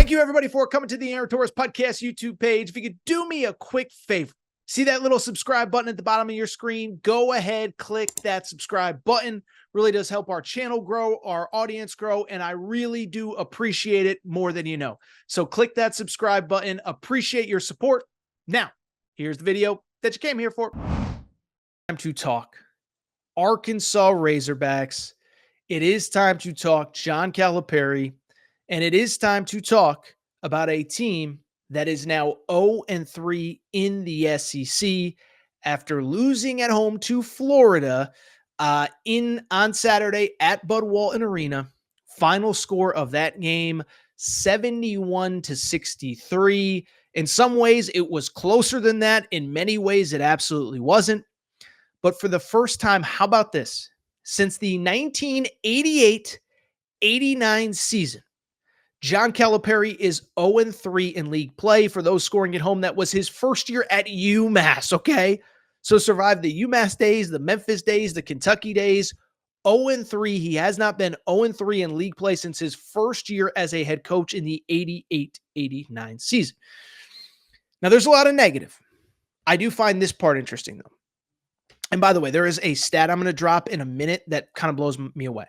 Thank you, everybody, for coming to the Aaron Torres Podcast YouTube page. If you could do me a quick favor, see that little subscribe button at the bottom of your screen? Go ahead, click that subscribe button. Really does help our channel grow, our audience grow, and I really do appreciate it more than you know. So click that subscribe button. Appreciate your support. Now, here's the video that you came here for. Time to talk Arkansas Razorbacks. It is time to talk John Calipari. And it is time to talk about a team that is now 0-3 in the SEC after losing at home to Florida on Saturday at Bud Walton Arena. Final score of that game, 71-63. In some ways, it was closer than that. In many ways, it absolutely wasn't. But for the first time, how about this? Since the 1988-89 season, John Calipari is 0-3 in league play. For those scoring at home, that was his first year at UMass, okay? So survived the UMass days, the Memphis days, the Kentucky days. 0-3. He has not been 0-3 in league play since his first year as a head coach in the 88-89 season. Now, there's a lot of negative. I do find this part interesting, though. And by the way, there is a stat I'm going to drop in a minute that kind of blows me away.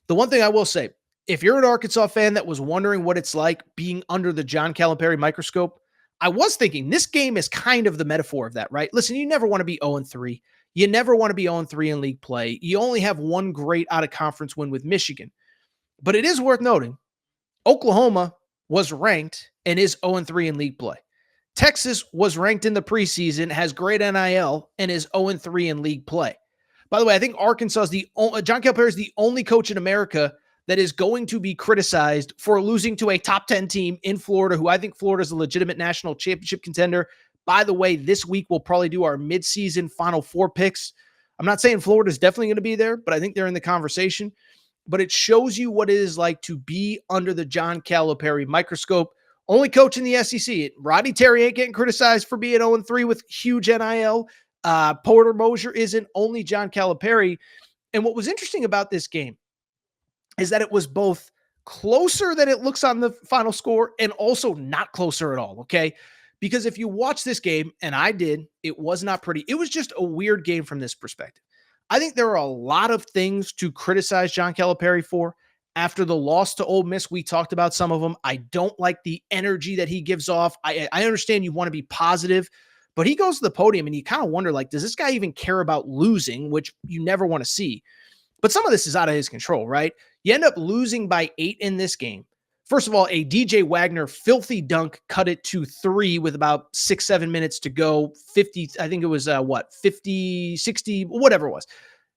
The one thing I will say, if you're an Arkansas fan that was wondering what it's like being under the John Calipari microscope, I was thinking this game is kind of the metaphor of that, right? Listen, you never want to be 0-3. You never want to be 0-3 in league play. You only have one great out-of-conference win with Michigan. But it is worth noting, Oklahoma was ranked and is 0-3 in league play. Texas was ranked in the preseason, has great NIL, and is 0-3 in league play. By the way, I think Arkansas is John Calipari is the only coach in America that is going to be criticized for losing to a top 10 team in Florida, who I think Florida is a legitimate national championship contender. By the way, this week we'll probably do our midseason Final Four picks. I'm not saying Florida is definitely going to be there, but I think they're in the conversation. But it shows you what it is like to be under the John Calipari microscope. Only coach in the SEC. Rodney Terry ain't getting criticized for being 0-3 with huge NIL. Porter Moser isn't, only John Calipari. And what was interesting about this game is that it was both closer than it looks on the final score and also not closer at all, okay? Because if you watch this game, and I did, it was not pretty. It was just a weird game from this perspective. I think there are a lot of things to criticize John Calipari for. After the loss to Ole Miss, we talked about some of them. I don't like the energy that he gives off. I understand you want to be positive, but he goes to the podium and you kind of wonder, like, does this guy even care about losing, which you never want to see? But some of this is out of his control, right? You end up losing by 8 in this game. First of all, a DJ Wagner filthy dunk cut it to 3 with about 6-7 minutes to go. 50, I think it was 50, 60, whatever it was.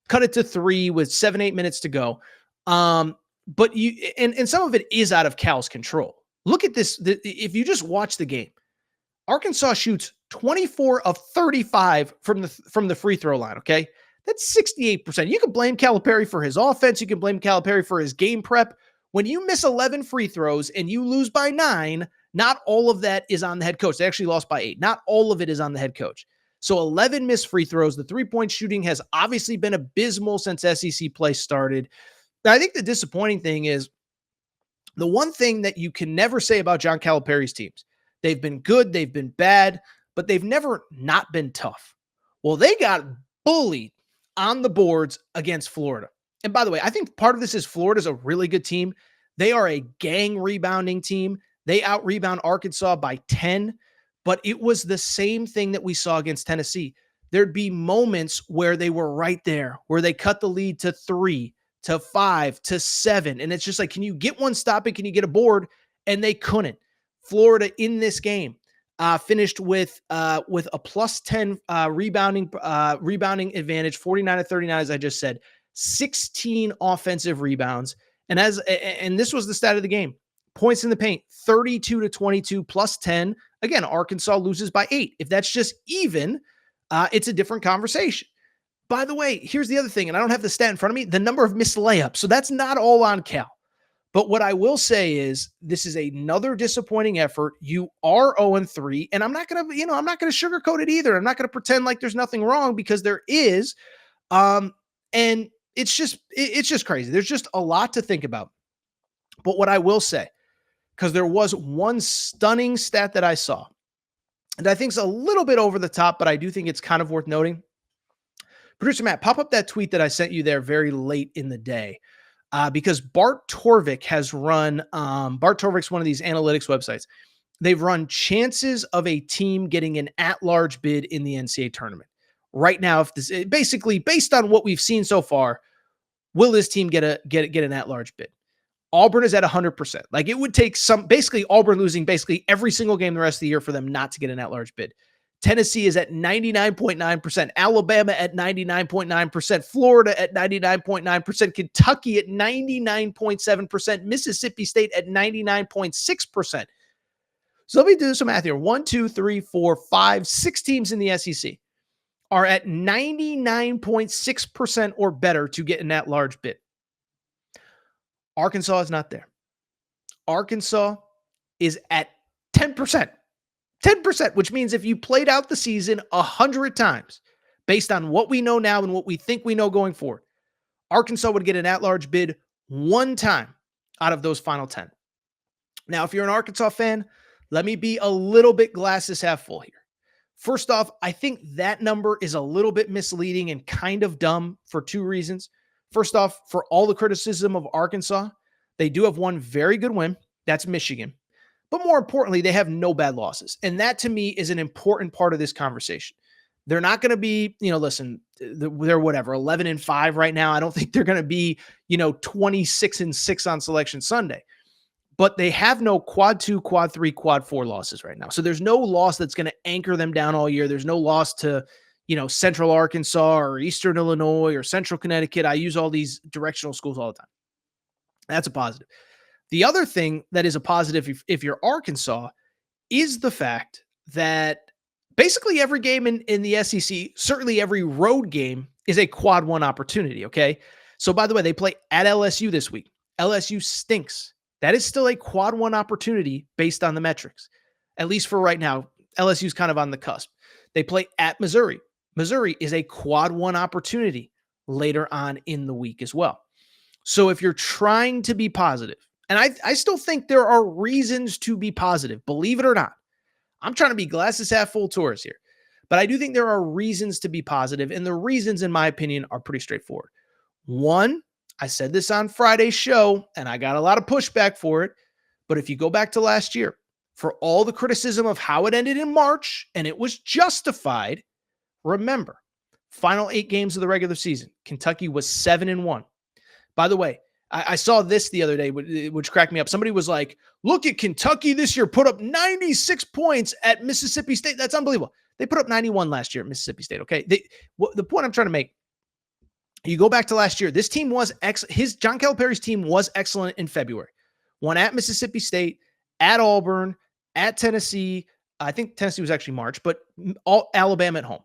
Cut it to 3 with 7-8 minutes to go. But and some of it is out of Cal's control. Look at this. If you just watch the game, Arkansas shoots 24 of 35 from the free throw line, okay? That's 68%. You can blame Calipari for his offense. You can blame Calipari for his game prep. When you miss 11 free throws and you lose by 9, not all of that is on the head coach. They actually lost by 8. Not all of it is on the head coach. So 11 missed free throws. The three-point shooting has obviously been abysmal since SEC play started. Now, I think the disappointing thing is the one thing that you can never say about John Calipari's teams. They've been good, they've been bad, but they've never not been tough. Well, they got bullied on the boards against Florida. And by the way, I think part of this is Florida's a really good team. They are a gang rebounding team. They out-rebound Arkansas by 10, but it was the same thing that we saw against Tennessee. There'd be moments where they were right there, where they cut the lead to 3, to 5, to 7. And it's just like, can you get one stop and can you get a board? And they couldn't. Florida in this game finished with a plus 10 rebounding advantage, 49-39, as I just said, 16 offensive rebounds. And this was the stat of the game. Points in the paint, 32-22 plus 10. Again, Arkansas loses by 8. If that's just even, it's a different conversation. By the way, here's the other thing, and I don't have the stat in front of me, the number of missed layups. So that's not all on Cal. But what I will say is this is another disappointing effort. You are 0-3, and I'm not going to sugarcoat it either. I'm not going to pretend like there's nothing wrong, because there is. And it's just crazy. There's just a lot to think about. But what I will say, because there was one stunning stat that I saw, and I think it's a little bit over the top, but I do think it's kind of worth noting. Producer Matt, pop up that tweet that I sent you there very late in the day, because Bart Torvik has run, Bart Torvik's one of these analytics websites. They've run chances of a team getting an at-large bid in the NCAA tournament. Right now, if this basically based on what we've seen so far, will this team get an at-large bid? Auburn is at 100%. Like, it would take basically Auburn losing basically every single game the rest of the year for them not to get an at-large bid. Tennessee is at 99.9%, Alabama at 99.9%, Florida at 99.9%, Kentucky at 99.7%, Mississippi State at 99.6%. So let me do some math here. 1, 2, 3, 4, 5, 6 teams in the SEC are at 99.6% or better to get an at-large bid. Arkansas is not there. Arkansas is at 10%. 10%, which means if you played out the season 100 times, based on what we know now and what we think we know going forward, Arkansas would get an at-large bid one time out of those final 10. Now, if you're an Arkansas fan, let me be a little bit glasses half full here. First off, I think that number is a little bit misleading and kind of dumb for two reasons. First off, for all the criticism of Arkansas, they do have one very good win. That's Michigan. But more importantly, they have no bad losses. And that, to me, is an important part of this conversation. They're not going to be, listen, they're whatever, 11-5 right now. I don't think they're going to be, 26-6 on Selection Sunday. But they have no quad 2, quad 3, quad 4 losses right now. So there's no loss that's going to anchor them down all year. There's no loss to, Central Arkansas or Eastern Illinois or Central Connecticut. I use all these directional schools all the time. That's a positive. The other thing that is a positive if you're Arkansas is the fact that basically every game in the SEC, certainly every road game, is a quad 1 opportunity, okay? So by the way, they play at LSU this week. LSU stinks. That is still a quad 1 opportunity based on the metrics. At least for right now, LSU's kind of on the cusp. They play at Missouri. Missouri is a quad 1 opportunity later on in the week as well. So if you're trying to be positive, and I still think there are reasons to be positive, believe it or not. I'm trying to be glasses half full tours here. But I do think there are reasons to be positive, and the reasons, in my opinion, are pretty straightforward. One, I said this on Friday's show, and I got a lot of pushback for it. But if you go back to last year, for all the criticism of how it ended in March, and it was justified, remember, final 8 games of the regular season, Kentucky was 7-1. By the way, I saw this the other day, which cracked me up. Somebody was like, look at Kentucky this year, put up 96 points at Mississippi State. That's unbelievable. They put up 91 last year at Mississippi State, okay? The point I'm trying to make, you go back to last year, this team was John Calipari's team was excellent in February. Won at Mississippi State, at Auburn, at Tennessee. I think Tennessee was actually March, but all Alabama at home.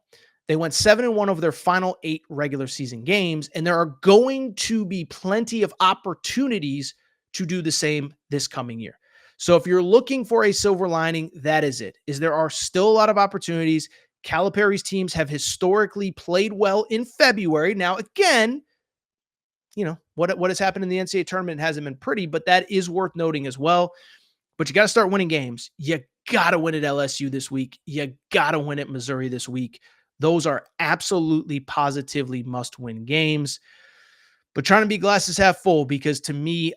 They went 7-1 over their final 8 regular season games, and there are going to be plenty of opportunities to do the same this coming year. So if you're looking for a silver lining, that is it. There are still a lot of opportunities. Calipari's teams have historically played well in February. Now, again, what has happened in the NCAA tournament hasn't been pretty, but that is worth noting as well. But you got to start winning games. You got to win at LSU this week. You got to win at Missouri this week. Those are absolutely positively must-win games. But trying to be glasses half full, because to me,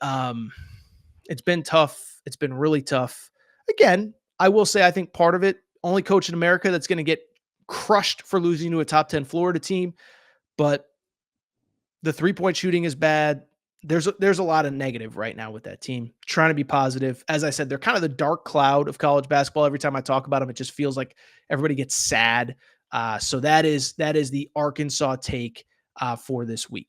it's been tough. It's been really tough. Again, I will say I think part of it, only coach in America that's going to get crushed for losing to a top 10 Florida team. But the three-point shooting is bad. There's a lot of negative right now with that team. Trying to be positive. As I said, they're kind of the dark cloud of college basketball. Every time I talk about them, it just feels like everybody gets sad. So that is the Arkansas take for this week.